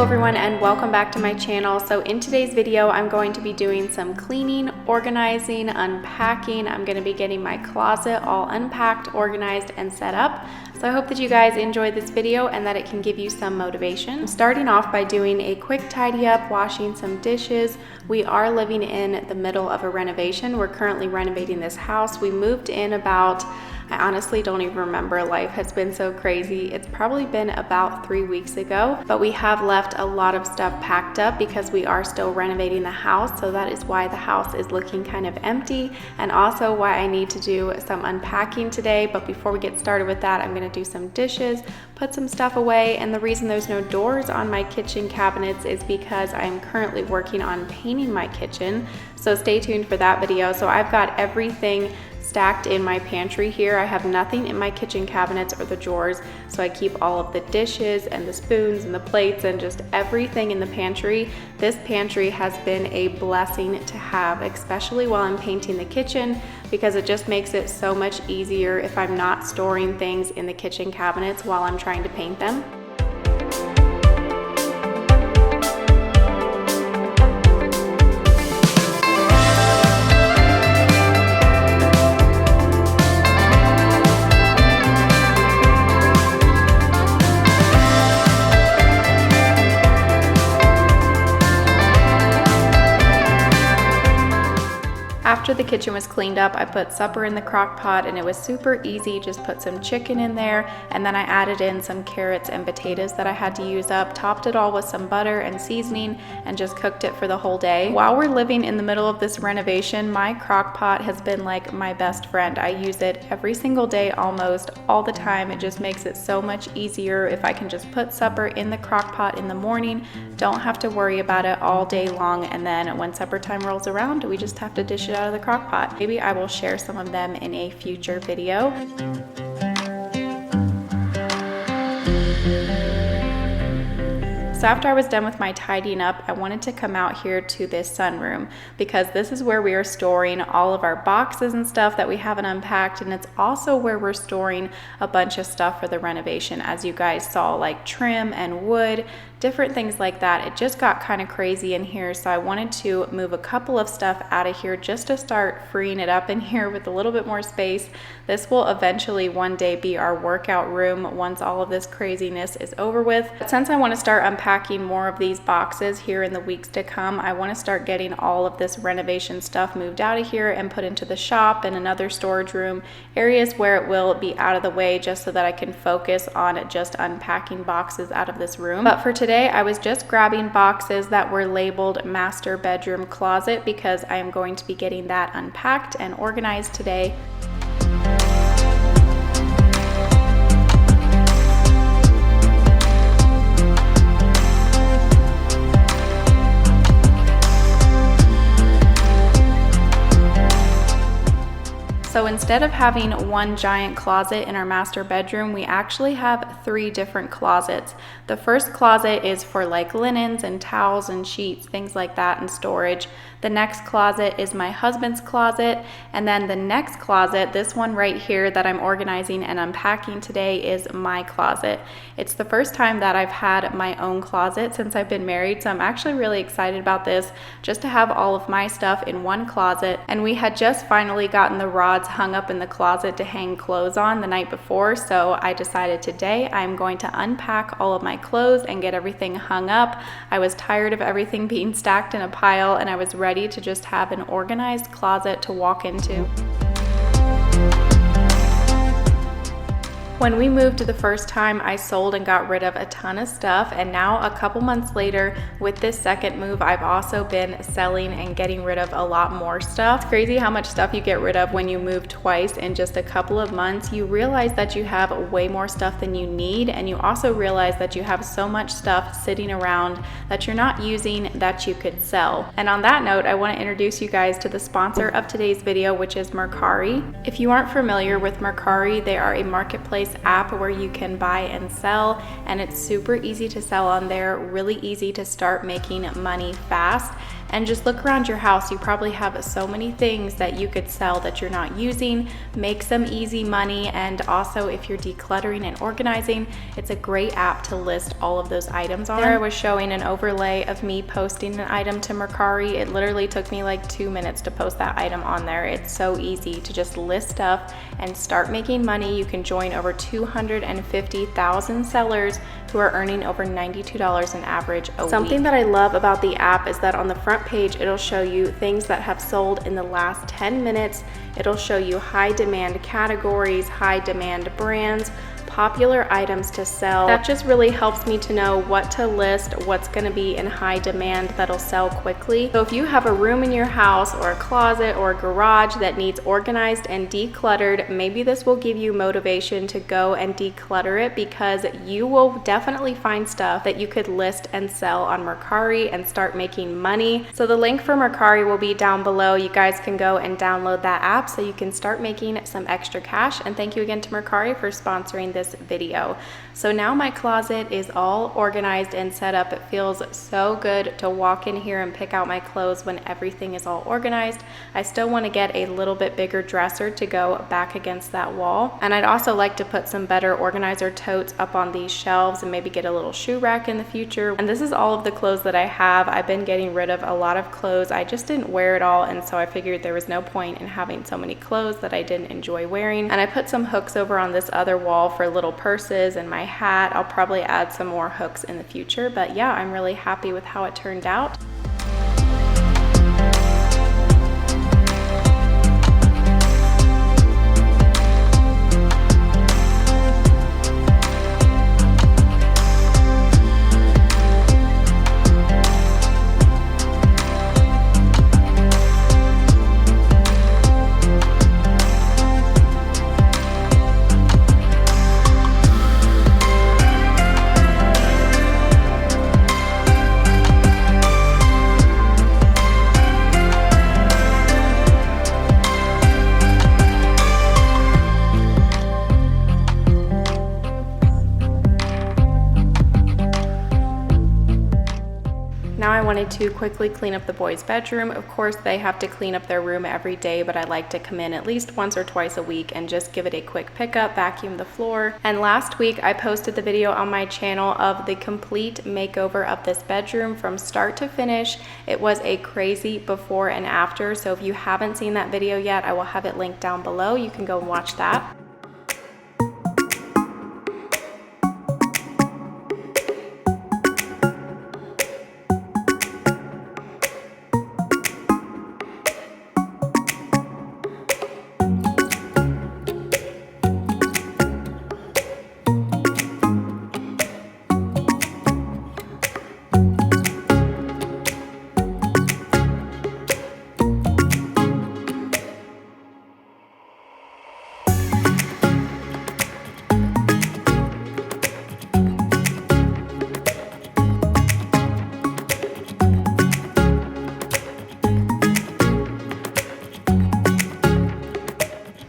everyone, and welcome back to my channel. So in today's video, I'm going to be doing some cleaning, organizing, unpacking. I'm going to be getting my closet all unpacked, organized, and set up. So I hope that you guys enjoyed this video and that it can give you some motivation. I'm starting off by doing a quick tidy up, washing some dishes. We are living in the middle of a renovation. We're currently renovating this house. We moved in about, I honestly don't even remember. Life has been so crazy. It's probably been about 3 weeks ago, but we have left a lot of stuff packed up because we are still renovating the house. So that is why the house is looking kind of empty, and also why I need to do some unpacking today. But before we get started with that, I'm going to do some dishes, put some stuff away. And the reason there's no doors on my kitchen cabinets is because I'm currently working on painting my kitchen. So stay tuned for that video. So I've got everything stacked in my pantry here. I have nothing in my kitchen cabinets or the drawers, so I keep all of the dishes and the spoons and the plates and just everything in the pantry. This pantry has been a blessing to have, especially while I'm painting the kitchen, because it just makes it so much easier if I'm not storing things in the kitchen cabinets while I'm trying to paint them. After the kitchen was cleaned up, I put supper in the crock pot, and it was super easy. Just put some chicken in there, and then I added in some carrots and potatoes that I had to use up, topped it all with some butter and seasoning, and just cooked it for the whole day. While we're living in the middle of this renovation, my crock pot has been like my best friend. I use it every single day, almost all the time. It just makes it so much easier if I can just put supper in the crock pot in the morning, don't have to worry about it all day long, and then when supper time rolls around, we just have to dish it out of the crock pot. Maybe I will share some of them in a future video. So after I was done with my tidying up, I wanted to come out here to this sunroom because this is where we are storing all of our boxes and stuff that we haven't unpacked, and it's also where we're storing a bunch of stuff for the renovation, as you guys saw, like trim and wood, different things like that. It just got kind of crazy in here, so I wanted to move a couple of stuff out of here just to start freeing it up in here with a little bit more space. This will eventually one day be our workout room once all of this craziness is over with. But since I want to start unpacking more of these boxes here in the weeks to come, I want to start getting all of this renovation stuff moved out of here and put into the shop and another storage room, areas where it will be out of the way, just so that I can focus on just unpacking boxes out of this room. But for today, I was just grabbing boxes that were labeled master bedroom closet because I am going to be getting that unpacked and organized today. So instead of having one giant closet in our master bedroom, we actually have 3 different closets. The first closet is for like linens and towels and sheets, things like that, and storage. The next closet is my husband's closet, and then the next closet, this one right here that I'm organizing and unpacking today, is my closet. It's the first time that I've had my own closet since I've been married, so I'm actually really excited about this, just to have all of my stuff in one closet. And we had just finally gotten the rods hung up in the closet to hang clothes on the night before, so I decided today I'm going to unpack all of my clothes and get everything hung up. I was tired of everything being stacked in a pile, and I was ready to just have an organized closet to walk into. When we moved the first time, I sold and got rid of a ton of stuff, and now a couple months later with this second move, I've also been selling and getting rid of a lot more stuff. It's crazy how much stuff you get rid of when you move twice in just a couple of months. You realize that you have way more stuff than you need, and you also realize that you have so much stuff sitting around that you're not using that you could sell. And on that note, I want to introduce you guys to the sponsor of today's video, which is Mercari. If you aren't familiar with Mercari, they are a marketplace app where you can buy and sell, and it's super easy to sell on there, really easy to start making money fast. And just look around your house. You probably have so many things that you could sell that you're not using, make some easy money. And also, if you're decluttering and organizing, it's a great app to list all of those items on. There I was showing an overlay of me posting an item to Mercari. It literally took me like 2 minutes to post that item on there. It's so easy to just list stuff and start making money. You can join over 250,000 sellers who are earning over $92 an average a week. Something that I love about the app is that on the front page, it'll show you things that have sold in the last 10 minutes. It'll show you high demand categories, high demand brands, popular items to sell. That just really helps me to know what to list, what's going to be in high demand that'll sell quickly. So if you have a room in your house or a closet or a garage that needs organized and decluttered, maybe this will give you motivation to go and declutter it, because you will definitely find stuff that you could list and sell on Mercari and start making money. So the link for Mercari will be down below. You guys can go and download that app so you can start making some extra cash. And thank you again to Mercari for sponsoring this video. So now my closet is all organized and set up. It feels so good to walk in here and pick out my clothes when everything is all organized. I still want to get a little bit bigger dresser to go back against that wall. And I'd also like to put some better organizer totes up on these shelves and maybe get a little shoe rack in the future. And this is all of the clothes that I have. I've been getting rid of a lot of clothes. I just didn't wear it all, and so I figured there was no point in having so many clothes that I didn't enjoy wearing. And I put some hooks over on this other wall for little purses and my hat. I'll probably add some more hooks in the future, but yeah, I'm really happy with how it turned out. Now I wanted to quickly clean up the boys' bedroom. Of course, they have to clean up their room every day, but I like to come in at least once or twice a week and just give it a quick pickup, vacuum the floor. And last week I posted the video on my channel of the complete makeover of this bedroom from start to finish. It was a crazy before and after, so if you haven't seen that video yet, I will have it linked down below. You can go and watch that.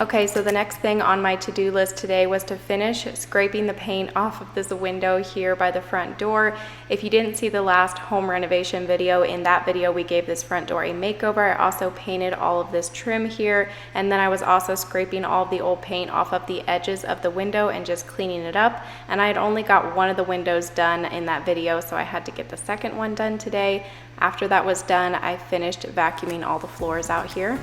Okay, so the next thing on my to-do list today was to finish scraping the paint off of this window here by the front door. If you didn't see the last home renovation video, in that video we gave this front door a makeover. I also painted all of this trim here, and then I was also scraping all of the old paint off of the edges of the window and just cleaning it up. And I had only got one of the windows done in that video, so I had to get the second one done today. After that was done, I finished vacuuming all the floors out here.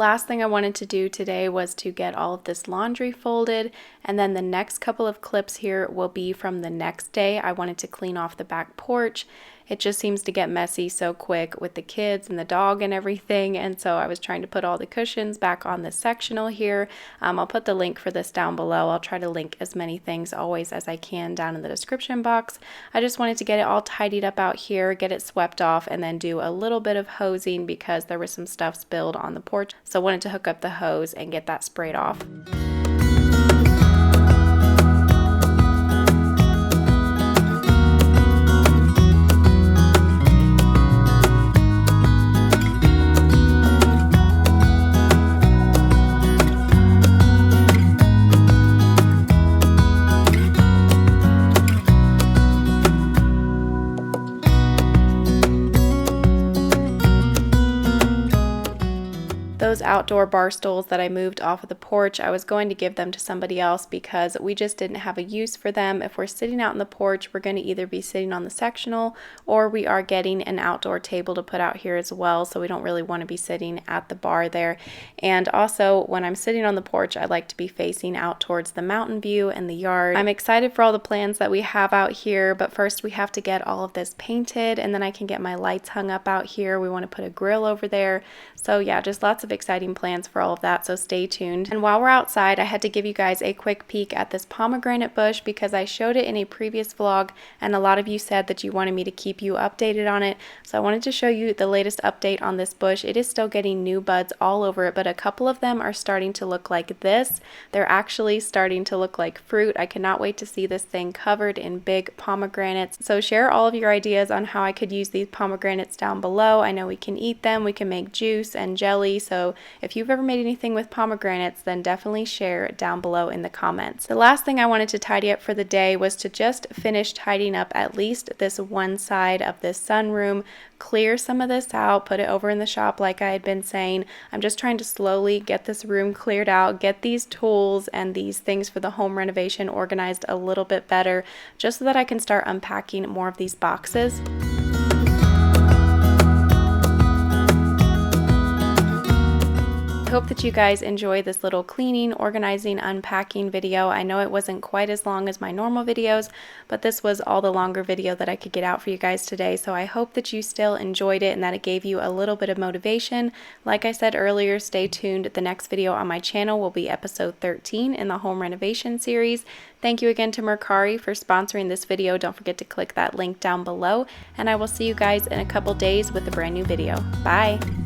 last thing I wanted to do today was to get all of this laundry folded, and then the next couple of clips here will be from the next day. I wanted to clean off the back porch. It just seems to get messy so quick with the kids and the dog and everything, and so I was trying to put all the cushions back on the sectional here. I'll put the link for this down below. I'll try to link as many things always as I can down in the description box. I just wanted to get it all tidied up out here, get it swept off, and then do a little bit of hosing because there was some stuff spilled on the porch, so I wanted to hook up the hose and get that sprayed off. Those outdoor bar stools that I moved off of the porch, I was going to give them to somebody else because we just didn't have a use for them. If we're sitting out in the porch, we're going to either be sitting on the sectional or we are getting an outdoor table to put out here as well, so we don't really want to be sitting at the bar there. And also, when I'm sitting on the porch, I like to be facing out towards the mountain view and the yard. I'm excited for all the plans that we have out here, but first we have to get all of this painted, and then I can get my lights hung up out here. We want to put a grill over there. So yeah, just lots of exciting plans for all of that, so stay tuned. And while we're outside, I had to give you guys a quick peek at this pomegranate bush because I showed it in a previous vlog and a lot of you said that you wanted me to keep you updated on it. So I wanted to show you the latest update on this bush. It is still getting new buds all over it, but a couple of them are starting to look like this. They're actually starting to look like fruit. I cannot wait to see this thing covered in big pomegranates. So share all of your ideas on how I could use these pomegranates down below. I know we can eat them, we can make juice and jelly, so if you've ever made anything with pomegranates, then definitely share down below in the comments. The last thing I wanted to tidy up for the day was to just finish tidying up at least this one side of this sunroom, clear some of this out, put it over in the shop like I had been saying. I'm just trying to slowly get this room cleared out, get these tools and these things for the home renovation organized a little bit better, just so that I can start unpacking more of these boxes. I hope that you guys enjoyed this little cleaning, organizing, unpacking video. I know it wasn't quite as long as my normal videos, but this was all the longer video that I could get out for you guys today. So I hope that you still enjoyed it and that it gave you a little bit of motivation. Like I said earlier, stay tuned. The next video on my channel will be episode 13 in the home renovation series. Thank you again to Mercari for sponsoring this video. Don't forget to click that link down below, and I will see you guys in a couple days with a brand new video. Bye!